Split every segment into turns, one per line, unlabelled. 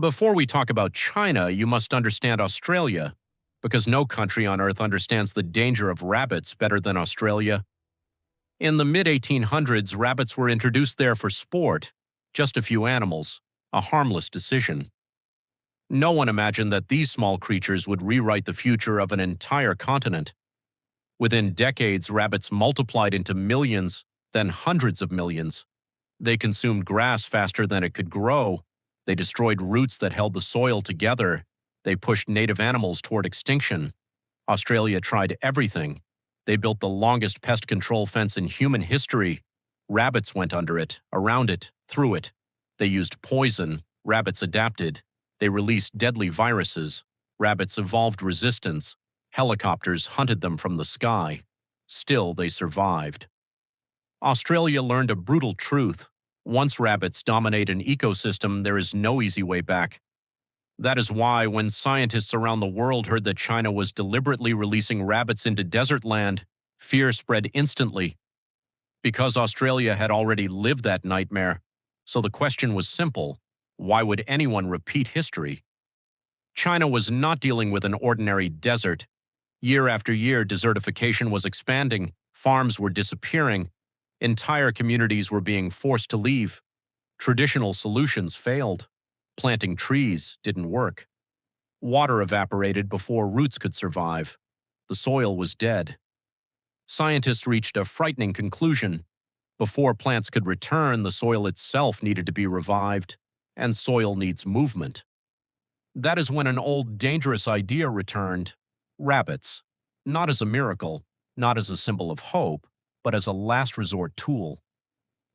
Before we talk about China, you must understand Australia, because no country on Earth understands the danger of rabbits better than Australia. In the mid-1800s, rabbits were introduced there for sport, just a few animals, a harmless decision. No one imagined that these small creatures would rewrite the future of an entire continent. Within decades, rabbits multiplied into millions, then hundreds of millions. They consumed grass faster than it could grow. They destroyed roots that held the soil together. They pushed native animals toward extinction. Australia tried everything. They built the longest pest control fence in human history. Rabbits went under it, around it, through it. They used poison. Rabbits adapted. They released deadly viruses. Rabbits evolved resistance. Helicopters hunted them from the sky. Still, they survived. Australia learned a brutal truth. Once rabbits dominate an ecosystem, there is no easy way back. That is why, when scientists around the world heard that China was deliberately releasing rabbits into desert land, fear spread instantly. Because Australia had already lived that nightmare, so the question was simple: why would anyone repeat history? China was not dealing with an ordinary desert. Year after year, desertification was expanding, farms were disappearing, entire communities were being forced to leave. Traditional solutions failed. Planting trees didn't work. Water evaporated before roots could survive. The soil was dead. Scientists reached a frightening conclusion. Before plants could return, the soil itself needed to be revived, and soil needs movement. That is when an old, dangerous idea returned: rabbits. Not as a miracle, not as a symbol of hope, but as a last resort tool.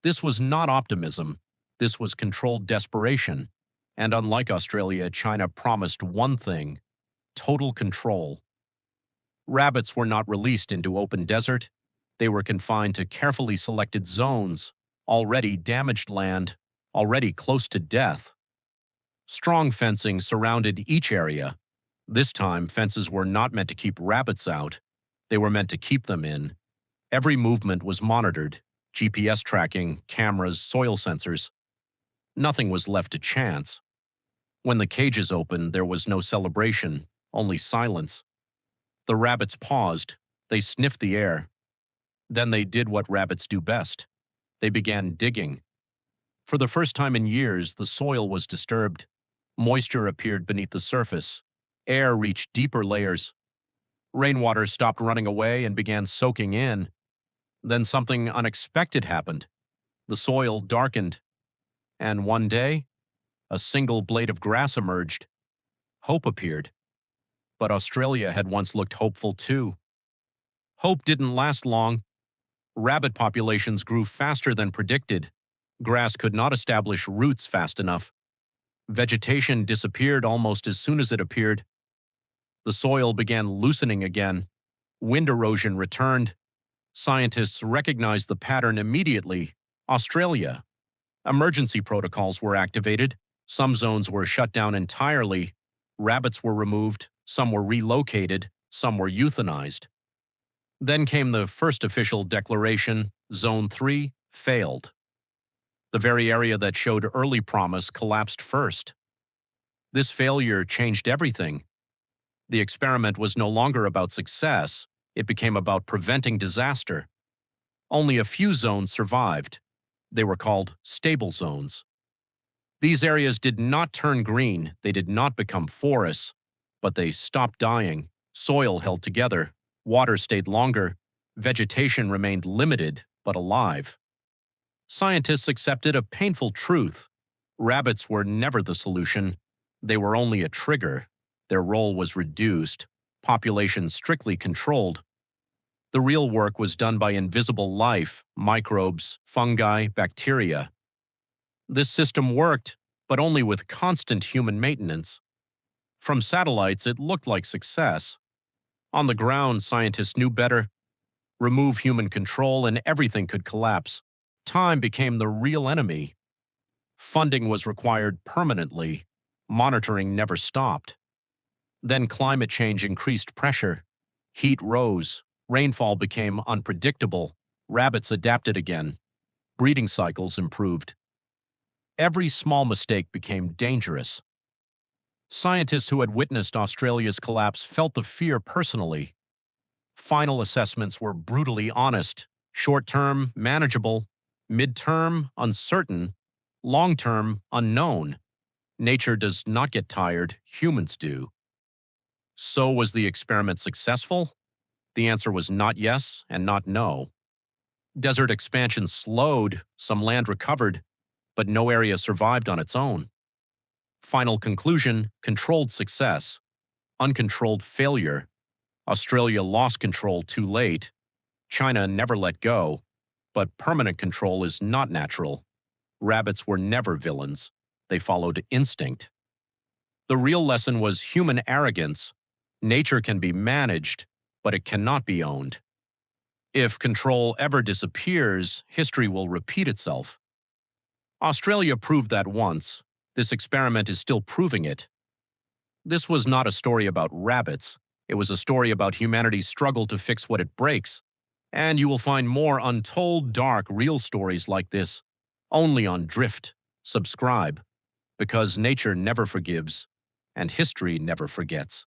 This was not optimism. This was controlled desperation. And unlike Australia, China promised one thing: total control. Rabbits were not released into open desert. They were confined to carefully selected zones, already damaged land, already close to death. Strong fencing surrounded each area. This time, fences were not meant to keep rabbits out. They were meant to keep them in. Every movement was monitored: GPS tracking, cameras, soil sensors. Nothing was left to chance. When the cages opened, there was no celebration, only silence. The rabbits paused. They sniffed the air. Then they did what rabbits do best. They began digging. For the first time in years, the soil was disturbed. Moisture appeared beneath the surface. Air reached deeper layers. Rainwater stopped running away and began soaking in. Then something unexpected happened. The soil darkened. And one day, a single blade of grass emerged. Hope appeared. But Australia had once looked hopeful too. Hope didn't last long. Rabbit populations grew faster than predicted. Grass could not establish roots fast enough. Vegetation disappeared almost as soon as it appeared. The soil began loosening again. Wind erosion returned. Scientists recognized the pattern immediately: Australia. Emergency protocols were activated. Some zones were shut down entirely. Rabbits were removed. Some were relocated. Some were euthanized. Then came the first official declaration: Zone 3 failed. The very area that showed early promise collapsed first. This failure changed everything. The experiment was no longer about success. It became about preventing disaster. Only a few zones survived. They were called stable zones. These areas did not turn green. They did not become forests, but they stopped dying. Soil held together. Water stayed longer. Vegetation remained limited, but alive. Scientists accepted a painful truth: rabbits were never the solution. They were only a trigger. Their role was reduced. Population strictly controlled. The real work was done by invisible life: microbes, fungi, bacteria. This system worked, but only with constant human maintenance. From satellites, it looked like success. On the ground, scientists knew better. Remove human control and everything could collapse. Time became the real enemy. Funding was required permanently. Monitoring never stopped. Then climate change increased pressure. Heat rose. Rainfall became unpredictable. Rabbits adapted again. Breeding cycles improved. Every small mistake became dangerous. Scientists who had witnessed Australia's collapse felt the fear personally. Final assessments were brutally honest. Short-term, manageable. Mid-term, uncertain. Long-term, unknown. Nature does not get tired, humans do. So was the experiment successful? The answer was not yes and not no. Desert expansion slowed, some land recovered, but no area survived on its own. Final conclusion, controlled success. Uncontrolled failure. Australia lost control too late. China never let go. But permanent control is not natural. Rabbits were never villains. They followed instinct. The real lesson was human arrogance. Nature can be managed, but it cannot be owned. If control ever disappears, history will repeat itself. Australia proved that once. This experiment is still proving it. This was not a story about rabbits. It was a story about humanity's struggle to fix what it breaks. And you will find more untold, dark, real stories like this only on Drift. Subscribe, because nature never forgives, and history never forgets.